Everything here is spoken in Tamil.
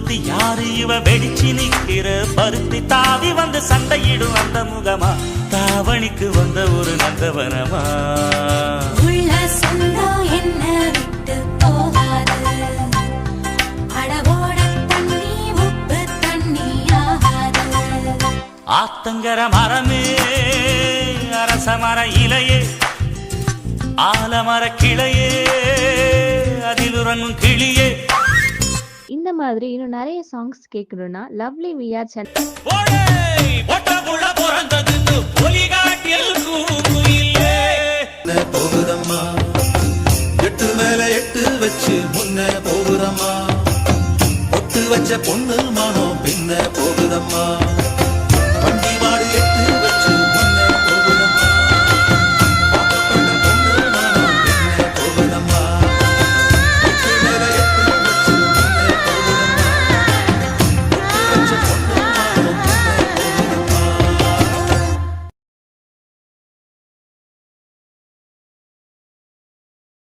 ஒருத்தி யாரு இவ வெடிச்சு நிக்கிற பருத்தி தாவி வந்து சண்டையிடும் அந்த முகமா தாவணிக்கு வந்த ஒரு நந்தவனமா உள்ள சொந்தம் என்ன விட்டு போகாது அடவோட தண்ணி உப்பு தண்ணி ஆகாது ஆத்தங்கர மரமே அரச மர இலையே ஆலமர கிளையே அதில் உறங்கும் கிளியே. இந்த மாதிரி இன்னும் நிறைய சாங்ஸ் கேட்கணும்னா லவ்லி விஆர் சேனல் போகுதம்மா எட்டு மேல எட்டு வச்சு முன்ன போகுதம்மா ஒட்டு வச்ச பொண்ணு